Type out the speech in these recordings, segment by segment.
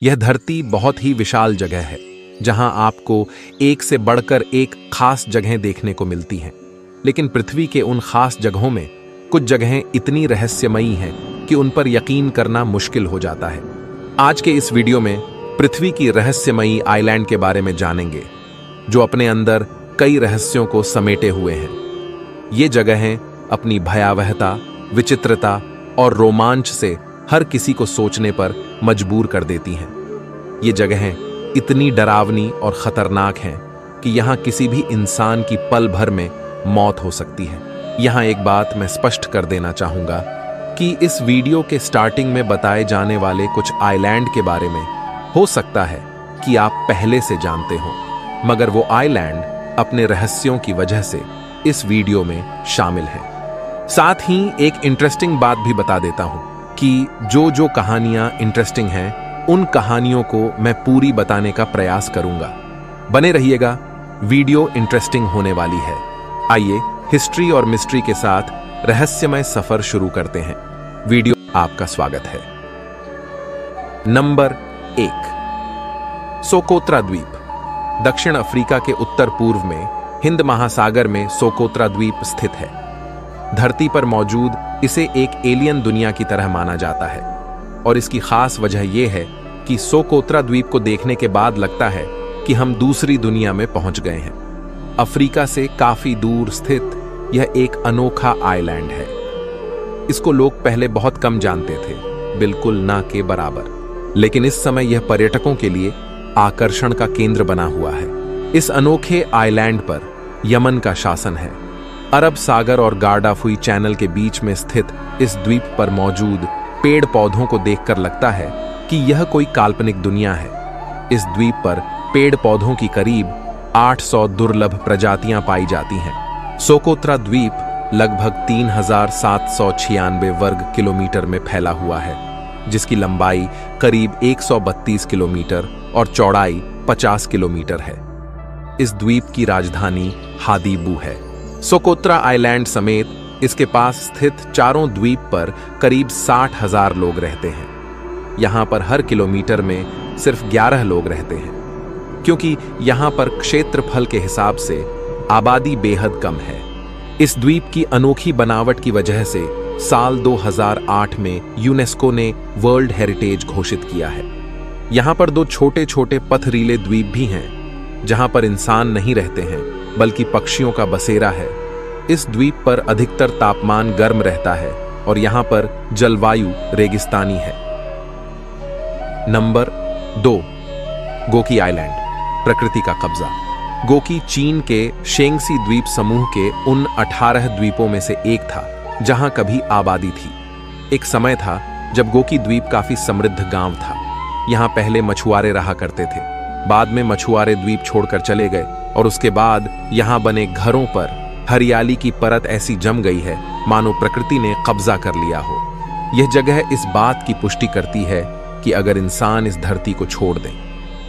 यह धरती बहुत ही विशाल जगह है, जहां आपको एक से बढ़कर एक खास जगहें देखने को मिलती हैं। लेकिन पृथ्वी के उन खास जगहों में कुछ जगहें इतनी रहस्यमयी हैं कि उन पर यकीन करना मुश्किल हो जाता है। आज के इस वीडियो में पृथ्वी की रहस्यमयी आइलैंड के बारे में जानेंगे, जो अपने अंदर कई रहस्यों को समेटे हुए हैं। ये जगहें अपनी भयावहता, विचित्रता और रोमांच से हर किसी को सोचने पर मजबूर कर देती हैं। ये जगहें इतनी डरावनी और खतरनाक हैं कि यहाँ किसी भी इंसान की पल भर में मौत हो सकती है। यहाँ एक बात मैं स्पष्ट कर देना चाहूँगा कि इस वीडियो के स्टार्टिंग में बताए जाने वाले कुछ आइलैंड के बारे में हो सकता है कि आप पहले से जानते हो, मगर वो आइलैंड अपने रहस्यों की वजह से इस वीडियो में शामिल है। साथ ही एक इंटरेस्टिंग बात भी बता देता हूँ कि जो कहानियां इंटरेस्टिंग हैं, उन कहानियों को मैं पूरी बताने का प्रयास करूंगा। बने रहिएगा, वीडियो इंटरेस्टिंग होने वाली है। आइए हिस्ट्री और मिस्ट्री के साथ रहस्यमय सफर शुरू करते हैं। वीडियो आपका स्वागत है। नंबर 1, सोकोत्रा द्वीप। दक्षिण अफ्रीका के उत्तर पूर्व में हिंद महासागर में सोकोत्रा द्वीप स्थित है। धरती पर मौजूद इसे एक एलियन दुनिया की तरह माना जाता है, और इसकी खास वजह यह है कि सोकोत्रा द्वीप को देखने के बाद लगता है कि हम दूसरी दुनिया में पहुंच गए हैं। अफ्रीका से काफी दूर स्थित यह एक अनोखा आइलैंड है। इसको लोग पहले बहुत कम जानते थे, बिल्कुल ना के बराबर, लेकिन इस समय यह पर्यटकों के लिए आकर्षण का केंद्र बना हुआ है। इस अनोखे आइलैंड पर यमन का शासन है। अरब सागर और गार्डाफुई चैनल के बीच में स्थित इस द्वीप पर मौजूद पेड़ पौधों को देखकर लगता है कि यह कोई काल्पनिक दुनिया है। इस द्वीप पर पेड़ पौधों की करीब 800 दुर्लभ प्रजातियां पाई जाती हैं। सोकोत्रा द्वीप लगभग 3796 वर्ग किलोमीटर में फैला हुआ है, जिसकी लंबाई करीब 132 किलोमीटर और चौड़ाई 50 किलोमीटर है। इस द्वीप की राजधानी हादीबू है। सोकोत्रा आइलैंड समेत इसके पास स्थित चारों द्वीप पर करीब 60,000 लोग रहते हैं। यहाँ पर हर किलोमीटर में सिर्फ 11 लोग रहते हैं, क्योंकि यहाँ पर क्षेत्रफल के हिसाब से आबादी बेहद कम है। इस द्वीप की अनोखी बनावट की वजह से साल 2008 में यूनेस्को ने वर्ल्ड हेरिटेज घोषित किया है। यहाँ पर 2 छोटे छोटे पथरीले द्वीप भी हैं, जहाँ पर इंसान नहीं रहते हैं बल्कि पक्षियों का बसेरा है। इस द्वीप पर अधिकतर तापमान गर्म रहता है और यहाँ पर जलवायु रेगिस्तानी है। नंबर 2, गोकी आइलैंड, प्रकृति का कब्जा। गोकी चीन के शेंगसी द्वीप समूह के उन 18 द्वीपों में से एक था जहां कभी आबादी थी। एक समय था जब गोकी द्वीप काफी समृद्ध गांव था। यहां पहले मछुआरे रहा करते थे। बाद में मछुआरे द्वीप छोड़कर चले गए और उसके बाद यहां बने घरों पर हरियाली की परत ऐसी जम गई है मानो प्रकृति ने कब्जा कर लिया हो। यह जगह इस बात की पुष्टि करती है कि अगर इंसान इस धरती को छोड़ दे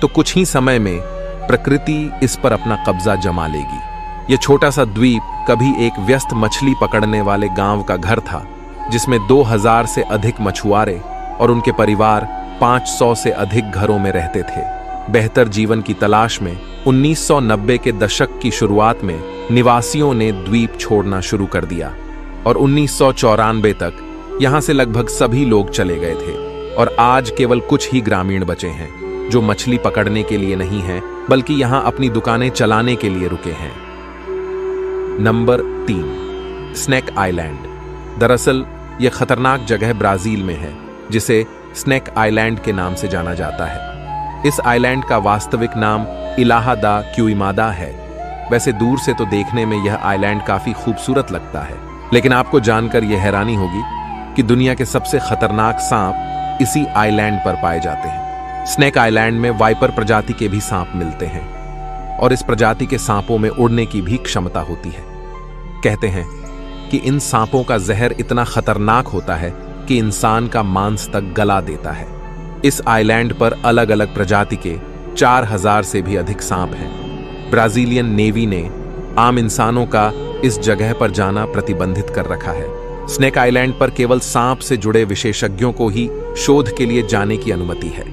तो कुछ ही समय में प्रकृति इस पर अपना कब्जा जमा लेगी। यह छोटा सा द्वीप कभी एक व्यस्त मछली पकड़ने वाले गांव का घर था, जिसमें 2000 से अधिक मछुआरे और उनके परिवार 500 से अधिक घरों में रहते थे। बेहतर जीवन की तलाश में 1990 के दशक की शुरुआत में निवासियों ने द्वीप छोड़ना शुरू कर दिया और 1994 तक यहां से लगभग सभी लोग चले गए थे, और आज केवल कुछ ही ग्रामीण बचे हैं जो मछली पकड़ने के लिए नहीं हैं बल्कि यहां अपनी दुकानें चलाने के लिए रुके हैं। Number 3, snake island. दरअसल यह खतरनाक जगह ब्राजील में है, जिसे स्नेक आइलैंड के नाम से जाना जाता है। इस आइलैंड का वास्तविक नाम इलाहा दा क्यूइमादा है। वैसे दूर से तो देखने में यह आइलैंड काफी खूबसूरत लगता है, लेकिन आपको जानकर यह हैरानी होगी कि दुनिया के सबसे खतरनाक सांप इसी आइलैंड पर पाए जाते हैं। स्नेक आइलैंड में वाइपर प्रजाति के भी सांप मिलते हैं, और इस प्रजाति के सांपों में उड़ने की भी क्षमता होती है। कहते हैं कि इन सांपों का जहर इतना खतरनाक होता है कि इंसान का मांस तक गला देता है। इस आइलैंड पर अलग अलग प्रजाति के 4000 से भी अधिक सांप हैं। ब्राजीलियन नेवी ने आम इंसानों का इस जगह पर जाना प्रतिबंधित कर रखा है। स्नेक आइलैंड पर केवल सांप से जुड़े विशेषज्ञों को ही शोध के लिए जाने की अनुमति है।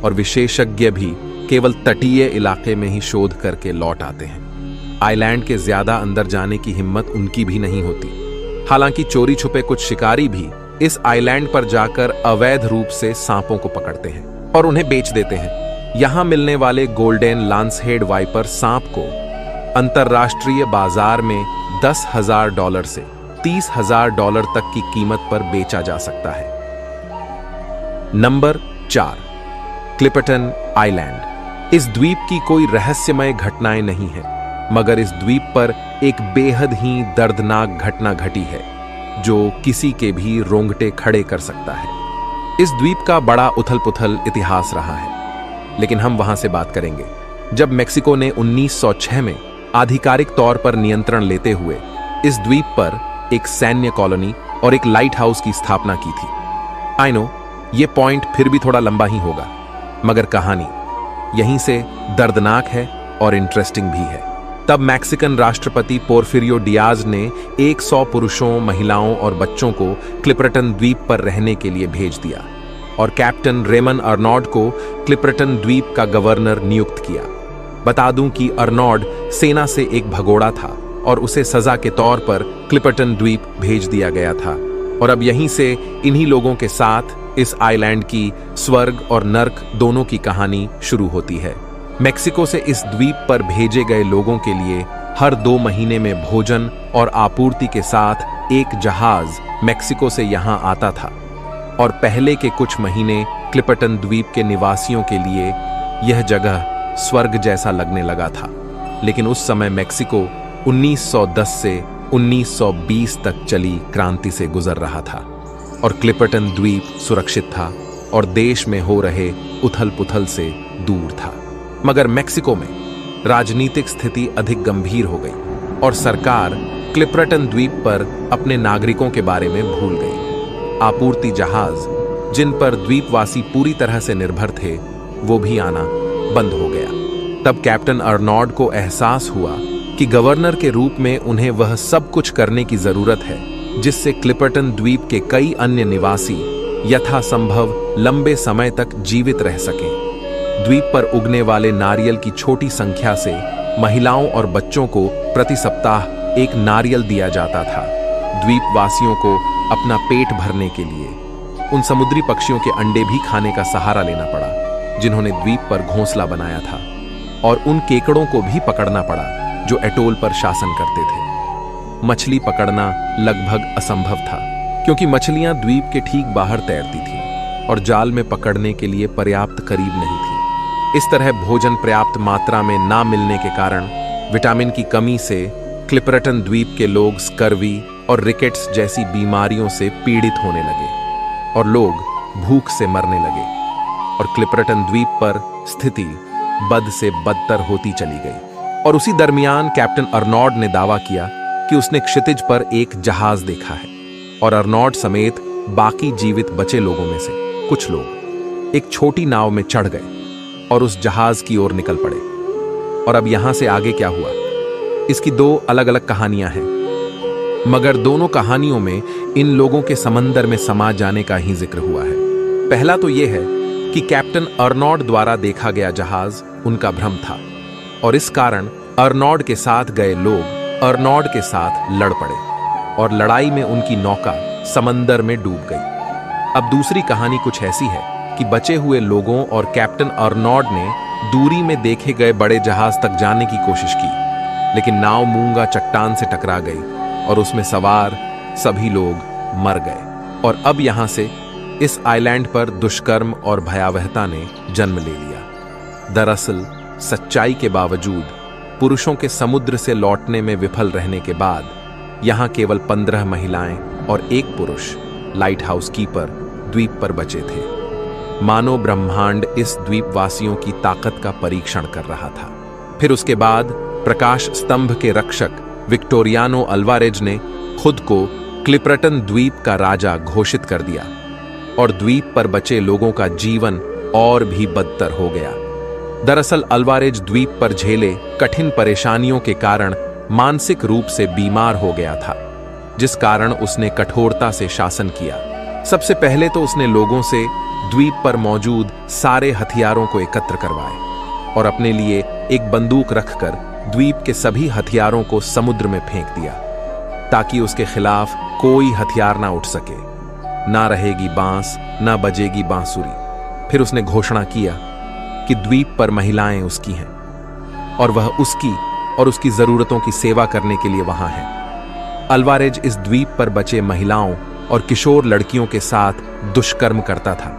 और विशेषज्ञ भी केवल तटीय इलाके में ही शोध करके लौट आते हैं। आइलैंड के ज्यादा अंदर जाने की हिम्मत उनकी भी नहीं होती। हालांकि चोरी छुपे कुछ शिकारी भी इस आइलैंड पर जाकर अवैध रूप से सांपों को पकड़ते हैं और उन्हें बेच देते हैं। यहां मिलने वाले गोल्डन लांसहेड वाइपर सांप को अंतरराष्ट्रीय बाजार में $10,000 से $30,000 तक की कीमत पर बेचा जा सकता है। Number 4, Clipperton island. इस द्वीप की कोई रहस्यमय घटनाएं नहीं है, मगर इस द्वीप पर एक बेहद ही दर्दनाक घटना घटी है जो किसी के भी रोंगटे खड़े कर सकता है। इस द्वीप का बड़ा उथल-पुथल इतिहास रहा है, लेकिन हम वहां से बात करेंगे जब मेक्सिको ने 1906 में आधिकारिक तौर पर नियंत्रण लेते हुए इस द्वीप पर एक सैन्य कॉलोनी और एक लाइट हाउस की स्थापना की थी। आई नो, ये पॉइंट फिर भी थोड़ा लंबा ही होगा, मगर कहानी यहीं से दर्दनाक है और इंटरेस्टिंग भी है। तब मैक्सिकन राष्ट्रपति पोर्फिरियो डियाज ने 100 पुरुषों, महिलाओं और बच्चों को क्लिपर्टन द्वीप पर रहने के लिए भेज दिया और कैप्टन रेमन अर्नॉड को क्लिपर्टन द्वीप का गवर्नर नियुक्त किया। बता दूं कि अर्नॉड सेना से एक भगोड़ा था और उसे सजा के तौर पर क्लिपर्टन द्वीप भेज दिया गया था। और अब यहीं से इन्हीं लोगों के साथ इस आइलैंड की स्वर्ग और नर्क दोनों की कहानी शुरू होती है। मेक्सिको से इस द्वीप पर भेजे गए लोगों के लिए हर 2 महीने में भोजन और आपूर्ति के साथ एक जहाज मेक्सिको से यहां आता था और पहले के कुछ महीने क्लिपर्टन द्वीप के निवासियों के लिए यह जगह स्वर्ग जैसा लगने लगा था। लेकिन उस समय मेक्सिको 1910 से 1920 तक चली क्रांति से गुजर रहा था और क्लिपर्टन द्वीप सुरक्षित था और देश में हो रहे उथल-पुथल से दूर था। मगर मेक्सिको में राजनीतिक स्थिति अधिक गंभीर हो गई और सरकार क्लिपर्टन द्वीप पर अपने नागरिकों के बारे में भूल गई। आपूर्ति जहाज जिन पर द्वीपवासी पूरी तरह से निर्भर थे, वो भी आना बंद हो गया। तब कैप्टन अर्नॉड को एहसास हुआ कि गवर्नर के रूप में उन्हें वह सब कुछ करने की जरूरत है जिससे क्लिपर्टन द्वीप के कई अन्य निवासी यथासंभव लंबे समय तक जीवित रह सकें। द्वीप पर उगने वाले नारियल की छोटी संख्या से महिलाओं और बच्चों को प्रति सप्ताह एक नारियल दिया जाता था। द्वीपवासियों को अपना पेट भरने के लिए उन समुद्री पक्षियों के अंडे भी खाने का सहारा लेना पड़ा जिन्होंने द्वीप पर घोंसला बनाया था, और उन केकड़ों को भी पकड़ना पड़ा जो एटोल पर शासन करते थे। मछली पकड़ना लगभग असंभव था क्योंकि मछलियां द्वीप के ठीक बाहर तैरती थीं और जाल में पकड़ने के लिए पर्याप्त करीब नहीं थी। इस तरह भोजन पर्याप्त मात्रा में ना मिलने के कारण विटामिन की कमी से क्लिपर्टन द्वीप के लोग स्कर्वी और रिकेट्स जैसी बीमारियों से पीड़ित होने लगे और लोग भूख से मरने लगे और क्लिपर्टन द्वीप पर स्थिति बद से बदतर होती चली गई। और उसी दरमियान कैप्टन अर्नॉड ने दावा किया कि उसने क्षितिज पर एक जहाज देखा है और अर्नॉड समेत बाकी जीवित बचे लोगों में से कुछ लोग एक छोटी नाव में चढ़ गए और उस जहाज की ओर निकल पड़े। और अब यहां से आगे क्या हुआ, इसकी 2 अलग-अलग कहानियां हैं, मगर दोनों कहानियों में इन लोगों के समंदर में समा जाने का ही जिक्र हुआ है। पहला तो यह है कि कैप्टन अर्नॉड द्वारा देखा गया जहाज उनका भ्रम था और इस कारण अर्नॉड के साथ गए लोग अर्नॉड के साथ लड़ पड़े और लड़ाई में उनकी नौका समंदर में डूब गई। अब दूसरी कहानी कुछ ऐसी है कि बचे हुए लोगों और कैप्टन अर्नॉड ने दूरी में देखे गए बड़े जहाज तक जाने की कोशिश की, लेकिन नाव मूंगा चट्टान से टकरा गई और उसमें सवार सभी लोग मर गए। और अब यहां से इस आइलैंड पर दुष्कर्म और भयावहता ने जन्म ले लिया। दरअसल सच्चाई के बावजूद पुरुषों के समुद्र से लौटने में विफल रहने के बाद यहां केवल 15 महिलाएं और 1 पुरुष लाइट हाउस कीपर द्वीप पर बचे थे। मानो ब्रह्मांड इस द्वीपवासियों की ताकत का परीक्षण कर रहा था। फिर उसके बाद प्रकाश स्तंभ के रक्षक विक्टोरियानो अल्वारेज ने खुद को क्लिपर्टन द्वीप का राजा घोषित कर दिया और द्वीप पर बचे लोगों का जीवन और भी बदतर हो गया। दरअसल अल्वारेज द्वीप पर झेले कठिन परेशानियों के कारण मानसिक रूप से बीमार हो गया था, जिस कारण उसने कठोरता से शासन किया सबसे पहले तो उसने लोगों से द्वीप पर मौजूद सारे हथियारों को एकत्र करवाए और अपने लिए एक बंदूक रखकर द्वीप के सभी हथियारों को समुद्र में फेंक दिया, ताकि उसके खिलाफ कोई हथियार ना उठ सके। ना रहेगी बांस, ना बजेगी बांसुरी। फिर उसने घोषणा किया कि द्वीप पर महिलाएं उसकी हैं और वह उसकी और उसकी जरूरतों की सेवा करने के लिए वहां है। अल्वारेज इस द्वीप पर बचे महिलाओं और किशोर लड़कियों के साथ दुष्कर्म करता था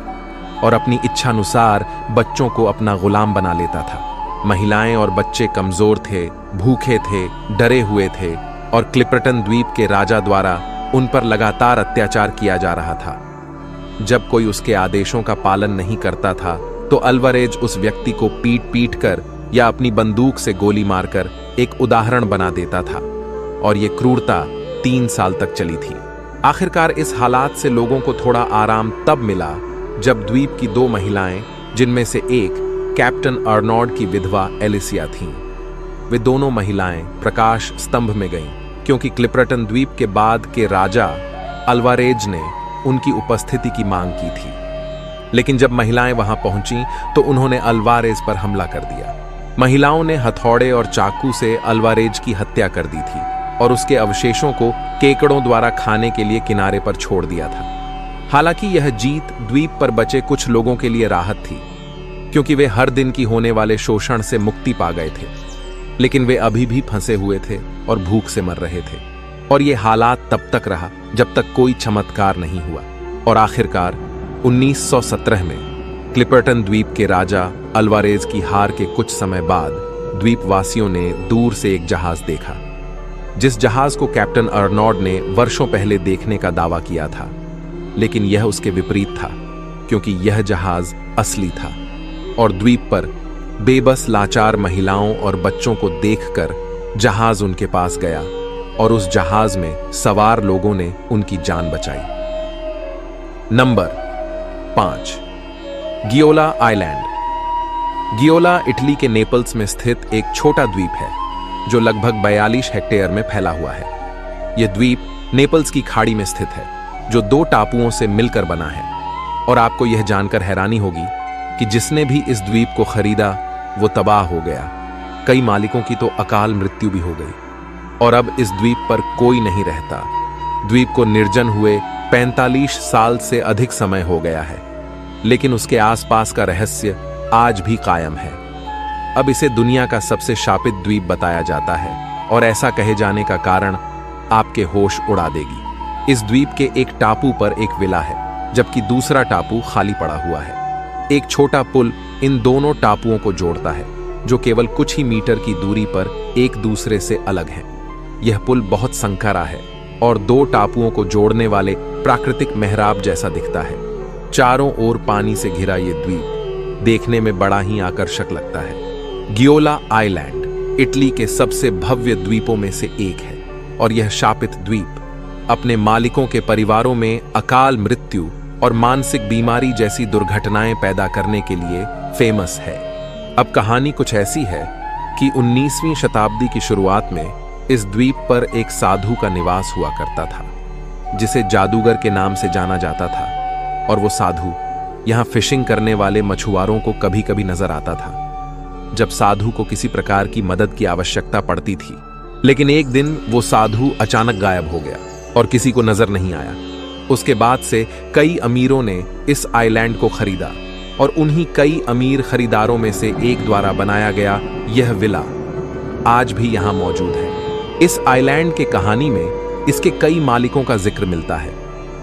और अपनी इच्छानुसार बच्चों को अपना गुलाम बना लेता था। महिलाएं और बच्चे कमजोर थे, भूखे थे, डरे हुए थे और क्लिपर्टन द्वीप के राजा द्वारा उन पर लगातार अत्याचार किया जा रहा था। जब कोई उसके आदेशों का पालन नहीं करता था तो अल्वारेज उस व्यक्ति को पीट पीट कर या अपनी बंदूक से गोली मारकर एक उदाहरण बना देता था और यह क्रूरता 3 साल तक चली थी। आखिरकार इस हालात से लोगों को थोड़ा आराम तब मिला जब द्वीप की 2 महिलाएं, जिनमें से एक कैप्टन अर्नॉड की विधवा एलिसिया थीं, वे दोनों महिलाएं प्रकाश स्तंभ में गईं क्योंकि क्लिपर्टन द्वीप के बाद के राजा अल्वारेज ने उनकी उपस्थिति की मांग की थी। लेकिन जब महिलाएं वहां पहुंची तो उन्होंने अल्वारेज पर हमला कर दिया। महिलाओं ने हथौड़े और चाकू से अल्वारेज की हत्या कर दी थी और उसके अवशेषों को केकड़ों द्वारा खाने के लिए किनारे पर छोड़ दिया था। हालांकि यह जीत द्वीप पर बचे कुछ लोगों के लिए राहत थी, क्योंकि वे हर दिन की होने वाले शोषण से मुक्ति पा गए थे, लेकिन वे अभी भी फंसे हुए थे और भूख से मर रहे थे। और ये हालात तब तक रहा जब तक कोई चमत्कार नहीं हुआ। और आखिरकार 1917 में क्लिपर्टन द्वीप के राजा अल्वारेज की हार के कुछ समय बाद द्वीपवासियों ने दूर से एक जहाज देखा, जिस जहाज को कैप्टन अर्नॉड ने वर्षों पहले देखने का दावा किया था। लेकिन यह उसके विपरीत था, क्योंकि यह जहाज असली था और द्वीप पर बेबस लाचार महिलाओं और बच्चों को देखकर जहाज उनके पास गया और उस जहाज में सवार लोगों ने उनकी जान बचाई। Number 5, Gaiola island. Gaiola Italy के नेपल्स में स्थित एक छोटा द्वीप है जो लगभग 42 हेक्टेयर में फैला हुआ है। यह द्वीप नेपल्स की खाड़ी में स्थित है, जो 2 टापुओं से मिलकर बना है। और आपको यह जानकर हैरानी होगी कि जिसने भी इस द्वीप को खरीदा वो तबाह हो गया। कई मालिकों की तो अकाल मृत्यु भी हो गई और अब इस द्वीप पर कोई नहीं रहता। द्वीप को निर्जन हुए 45 साल से अधिक समय हो गया है, लेकिन उसके आसपास का रहस्य आज भी कायम है। अब इसे दुनिया का सबसे शापित द्वीप बताया जाता है और ऐसा कहे जाने का कारण आपके होश उड़ा देगी। इस द्वीप के एक टापू पर एक विला है, जबकि दूसरा टापू खाली पड़ा हुआ है। एक छोटा पुल इन दोनों टापुओं को जोड़ता है, जो केवल कुछ ही मीटर की दूरी पर एक दूसरे से अलग है। यह पुल बहुत संकरा है और 2 टापुओं को जोड़ने वाले प्राकृतिक मेहराब जैसा दिखता है। चारों ओर पानी से घिरा यह द्वीप देखने में बड़ा ही आकर्षक लगता है। गियोला आइलैंड इटली के सबसे भव्य द्वीपों में से एक है और यह शापित द्वीप अपने मालिकों के परिवारों में अकाल मृत्यु और मानसिक बीमारी जैसी दुर्घटनाएं पैदा करने के लिए फेमस है। अब कहानी कुछ ऐसी है कि 19वीं शताब्दी की शुरुआत में इस द्वीप पर एक साधु का निवास हुआ करता था, जिसे जादूगर के नाम से जाना जाता था। और वो साधु यहाँ फिशिंग करने वाले मछुआरों को कभी कभी नजर आता था जब साधु को किसी प्रकार की मदद की आवश्यकता पड़ती थी। लेकिन एक दिन वो साधु अचानक गायब हो गया और किसी को नजर नहीं आया। उसके बाद से कई अमीरों ने इस आइलैंड को खरीदा और उन्हीं कई अमीर खरीदारों में से एक द्वारा बनाया गया यह विला आज भी यहाँ मौजूद है। इस आइलैंड के कहानी में इसके कई मालिकों का जिक्र मिलता है,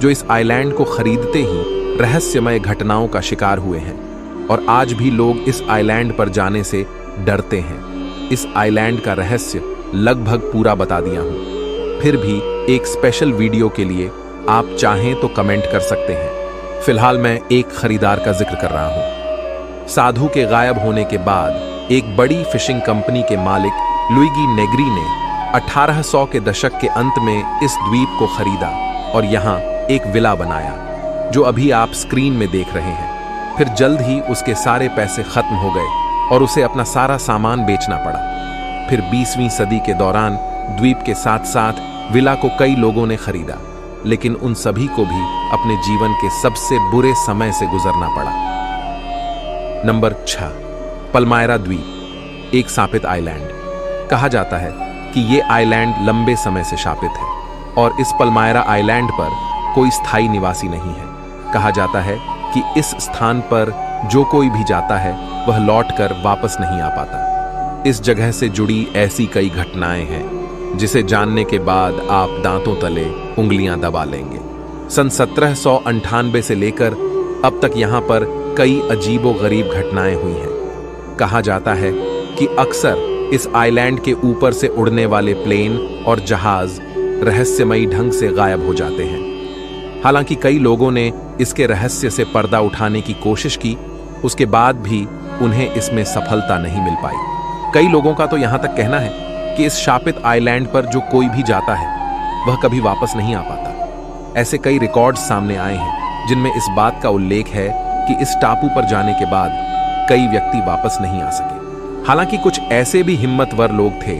जो इस आइलैंड को खरीदते ही रहस्यमय घटनाओं का शिकार हुए हैं और आज भी लोग इस आइलैंड पर जाने से डरते हैं। इस आइलैंड का रहस्य लगभग पूरा बता दिया हूं, फिर भी एक स्पेशल वीडियो के लिए आप चाहें तो कमेंट कर सकते हैं। फिलहाल मैं एक खरीदार का जिक्र कर रहा हूं। साधु के गायब होने के बाद एक बड़ी फिशिंग कंपनी के मालिक लुइगी नेग्री ने 1800 के दशक के अंत में इस द्वीप को खरीदा और यहाँ एक विला बनाया, जो अभी आप स्क्रीन में देख रहे हैं। फिर जल्द ही उसके सारे पैसे खत्म हो गए और उसे अपना सारा सामान बेचना पड़ा। फिर 20वीं सदी के दौरान द्वीप के साथ साथ विला को कई लोगों ने खरीदा, लेकिन उन सभी को भी अपने जीवन के सबसे बुरे समय से गुजरना पड़ा। नंबर 6, पल्मायरा द्वीप, एक शापित आइलैंड। कहा जाता है कि ये आइलैंड लंबे समय से शापित है और इस पल्मायरा आइलैंड पर कोई स्थायी निवासी नहीं है। कहा जाता है कि इस स्थान पर जो कोई भी जाता है वह लौटकर वापस नहीं आ पाता। इस जगह से जुड़ी ऐसी कई घटनाएं हैं जिसे जानने के बाद आप दांतों तले उंगलियां दबा लेंगे। सन 1798 से लेकर अब तक यहां पर कई अजीबोगरीब घटनाएं हुई हैं। कहा जाता है कि अक्सर इस आइलैंड के ऊपर से उड़ने वाले प्लेन और जहाज रहस्यमयी ढंग से गायब हो जाते हैं। हालांकि कई लोगों ने इसके रहस्य से पर्दा उठाने की कोशिश की, उसके बाद भी उन्हें इसमें सफलता नहीं मिल पाई। कई लोगों का तो यहां तक कहना है कि इस शापित आइलैंड पर जो कोई भी जाता है वह कभी वापस नहीं आ पाता। ऐसे कई रिकॉर्ड्स सामने आए हैं जिनमें इस बात का उल्लेख है कि इस टापू पर जाने के बाद कई व्यक्ति वापस नहीं आ सके। हालांकि कुछ ऐसे भी हिम्मतवर लोग थे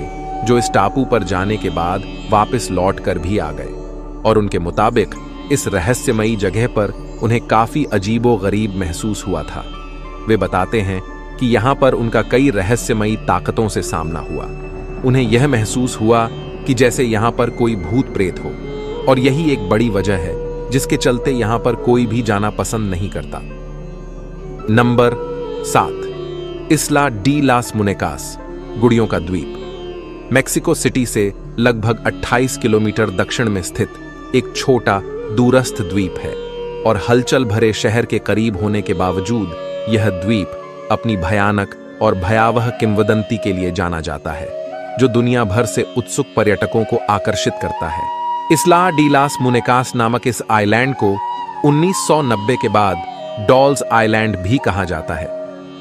जो इस टापू पर जाने के बाद वापस लौट कर भी आ गए और उनके मुताबिक इस रहस्यमयी जगह पर उन्हें काफी अजीबोगरीब महसूस हुआ था। वे बताते हैं कि यहां पर उनका कई रहस्यमयी ताकतों से सामना हुआ। उन्हें यह महसूस हुआ कि जैसे यहां पर कोई भूत प्रेत हो, और यही एक बड़ी वजह है जिसके चलते यहां पर कोई भी जाना पसंद नहीं करता। नंबर 7, इस्ला डी लास मुनेकास, गुड़ियों का द्वीप। मेक्सिको सिटी से लगभग 28 किलोमीटर दक्षिण में स्थित एक छोटा दूरस्थ द्वीप है और हलचल भरे शहर के करीब होने के बावजूद यह द्वीप अपनी भयानक और भयावह किंवदंती के लिए जाना जाता है, जो दुनिया भर से उत्सुक पर्यटकों को आकर्षित करता है। इस्ला डी लास मुनेकास नामक इस आइलैंड को 1990 के बाद डॉल्स आइलैंड भी कहा जाता है,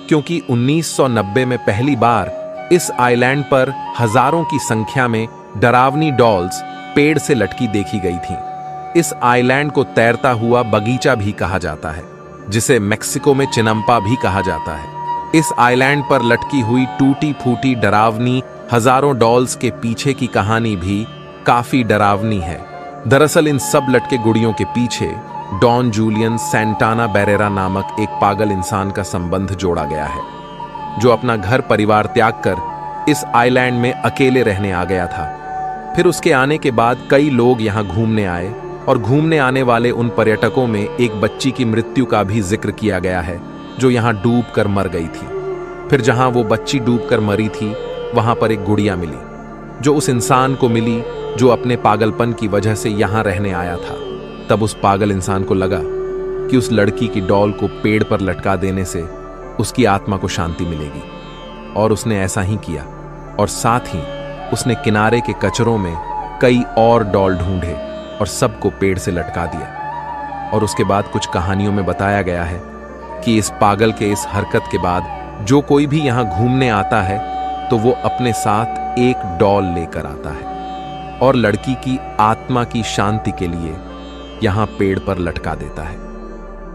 क्योंकि 1990 में पहली बार इस आइलैंड पर हजारों की संख्या में डरावनी डॉल्स पेड़ से लटकी देखी गई थीं। इस आइलैंड को तैरता हुआ बगीचा भी कहा जाता है, जिसे मेक्सिको में चिनम्पा भी कहा जाता है। इस आइलैंड पर लटकी हुई टूटी फूटी डरावनी हजारों डॉल्स के पीछे की कहानी भी काफी डरावनी है। दरअसल इन सब लटके गुड़ियों के पीछे डॉन जूलियन सैंटाना बेरेरा नामक एक पागल इंसान का संबंध जोड़ा गया है, जो अपना घर परिवार त्याग कर इस आइलैंड में अकेले रहने आ गया था। फिर उसके आने के बाद कई लोग यहाँ घूमने आए और घूमने आने वाले उन पर्यटकों में एक बच्ची की मृत्यु का भी जिक्र किया गया है, जो यहाँ डूब कर मर गई थी। फिर जहाँ वो बच्ची डूब कर मरी थी वहां पर एक गुड़िया मिली, जो उस इंसान को मिली जो अपने पागलपन की वजह से यहाँ रहने आया था। तब उस पागल इंसान को लगा कि उस लड़की की डॉल को पेड़ पर लटका देने से उसकी आत्मा को शांति मिलेगी, और उसने ऐसा ही किया। और साथ ही उसने किनारे के कचरों में कई और डॉल ढूंढे और सबको पेड़ से लटका दिया। और उसके बाद कुछ कहानियों में बताया गया है कि इस पागल के इस हरकत के बाद जो कोई भी यहाँ घूमने आता है तो वो अपने साथ एक डॉल लेकर आता है और लड़की की आत्मा की शांति के लिए यहाँ पेड़ पर लटका देता है।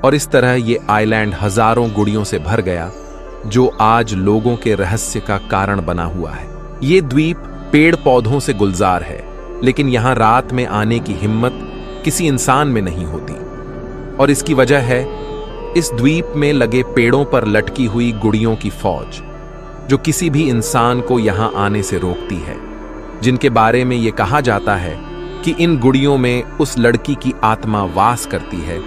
और इस तरह ये आइलैंड हजारों गुड़ियों से भर गया, जो आज लोगों के रहस्य का कारण बना हुआ है। ये द्वीप पेड़ पौधों से गुलजार है, लेकिन यहाँ रात में आने की हिम्मत किसी इंसान में नहीं होती। और इसकी वजह है इस द्वीप में लगे पेड़ों पर लटकी हुई गुड़ियों की फौज, जो किसी भी इंसान को यहाँ आने से रोकती है, जिनके बारे में ये कहा जाता है कि इन गुड़ियों में उस लड़की की आत्मा वास करती है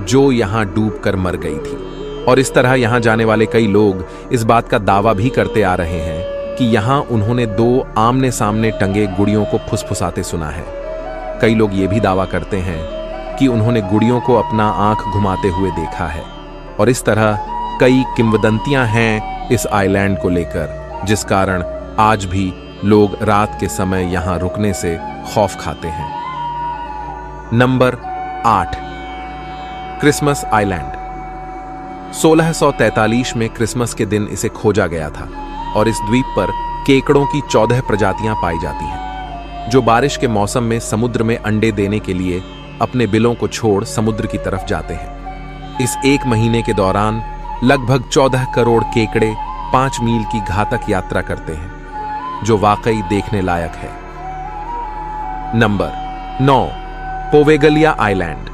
जो यहाँ डूबकर मर गई थी। और इस तरह यहाँ जाने वाले कई लोग इस बात का दावा भी करते आ रहे हैं कि यहाँ उन्होंने 2 आमने सामने टंगे गुड़ियों को फुसफुसाते सुना है। कई लोग ये भी दावा करते हैं कि उन्होंने गुड़ियों को अपना आंख घुमाते हुए देखा है। और इस तरह कई किंवदंतियां हैं इस आइलैंड को लेकर, जिस कारण आज भी लोग रात के समय यहां रुकने से खौफ खाते हैं। Number 8, Christmas island. 1643 में क्रिसमस के दिन इसे खोजा गया था और इस द्वीप पर केकड़ों की 14 प्रजातियां पाई जाती हैं, जो बारिश के मौसम में समुद्र में अंडे देने के लिए अपने बिलों को छोड़ समुद्र की तरफ जाते हैं। इस 1 महीने के दौरान लगभग 14 करोड़ केकड़े 5 मील की घातक यात्रा करते हैं, जो वाकई देखने लायक है। नंबर 9, पोवेगलिया आइलैंड,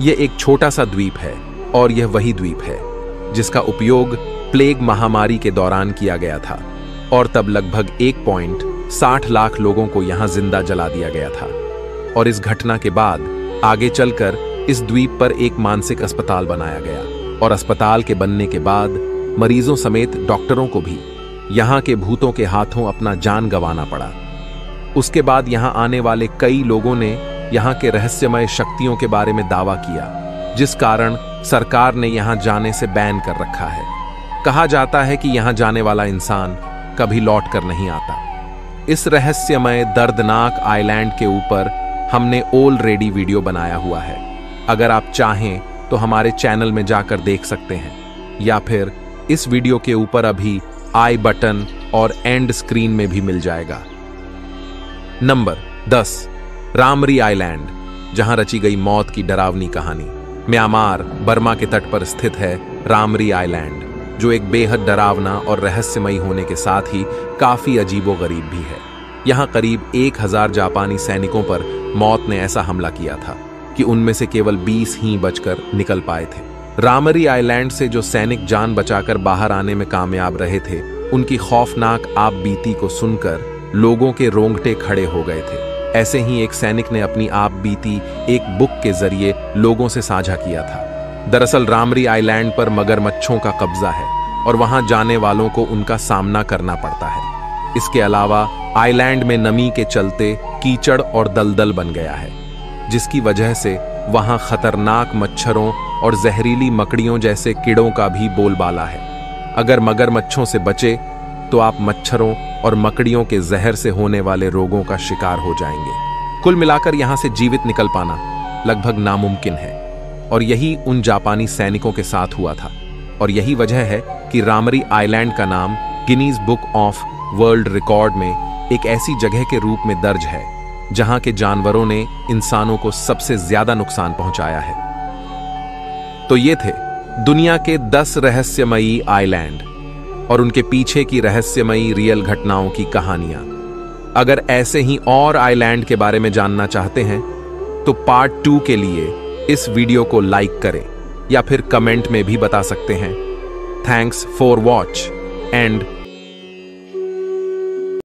ये एक छोटा सा द्वीप है और यह वही द्वीप है जिसका उपयोग प्लेग महामारी के दौरान किया गया था और तब लगभग 1.60 लाख लोगों को यहां जिंदा जला दिया गया था। और इस घटना के बाद आगे चलकर इस द्वीप पर एक मानसिक अस्पताल बनाया गया और अस्पताल के बनने के बाद मरीजों समेत डॉक्टरों को भी यहां के भूतों के हाथों अपना जान गंवाना पड़ा। उसके बाद यहां आने वाले कई लोगों ने यहां के रहस्यमय शक्तियों के बारे में दावा किया, जिस कारण सरकार ने यहां जाने से बैन कर रखा है। कहा जाता है कि यहां जाने वाला इंसान कभी लौट कर नहीं आता। इस रहस्यमय दर्दनाक आइलैंड के ऊपर हमने ऑलरेडी वीडियो बनाया हुआ है। अगर आप चाहें तो हमारे चैनल में जाकर देख सकते हैं, या फिर इस वीडियो के ऊपर अभी आई बटन और एंड स्क्रीन में भी मिल जाएगा। नंबर 10, रामरी आइलैंड, जहां रची गई मौत की डरावनी कहानी। म्यांमार, बर्मा के तट पर स्थित है रामरी आइलैंड, जो एक बेहद डरावना और रहस्यमयी होने के साथ ही काफी अजीबोगरीब भी है। यहां करीब 1000 जापानी सैनिकों पर मौत ने ऐसा हमला किया था कि उनमें से केवल 20 ही बचकर निकल पाए थे। रामरी आइलैंड से जो सैनिक जान बचाकर बाहर आने में कामयाब रहे थे, उनकी खौफनाक आपबीती को सुनकर लोगों के रोंगटे खड़े हो गए थे। ऐसे ही एक सैनिक ने अपनी आपबीती एक बुक के जरिए लोगों से साझा किया था। दरअसल रामरी आइलैंड पर मगरमच्छों का कब्जा है और वहां जाने वालों को उनका सामना करना पड़ता है। इसके अलावा आइलैंड में नमी के चलते कीचड़ और दलदल बन गया है, जिसकी वजह से वहां खतरनाक मच्छरों और जहरीली मकड़ियों जैसे कीड़ों का भी बोलबाला है। अगर मगरमच्छों से बचे तो आप मच्छरों और मकड़ियों के जहर से होने वाले रोगों का शिकार हो जाएंगे। कुल मिलाकर यहां से जीवित निकल पाना लगभग नामुमकिन है, और यही उन जापानी सैनिकों के साथ हुआ था। और यही वजह है कि रामरी आइलैंड का नाम Guinness book of world record में एक ऐसी जगह के रूप में दर्ज है जहां के जानवरों ने इंसानों को सबसे ज्यादा नुकसान पहुंचाया है। तो ये थे दुनिया के 10 रहस्यमयी आइलैंड और उनके पीछे की रहस्यमयी रियल घटनाओं की कहानियां। अगर ऐसे ही और आइलैंड के बारे में जानना चाहते हैं तो पार्ट 2 के लिए इस वीडियो को लाइक करें या फिर कमेंट में भी बता सकते हैं। Thanks for watch and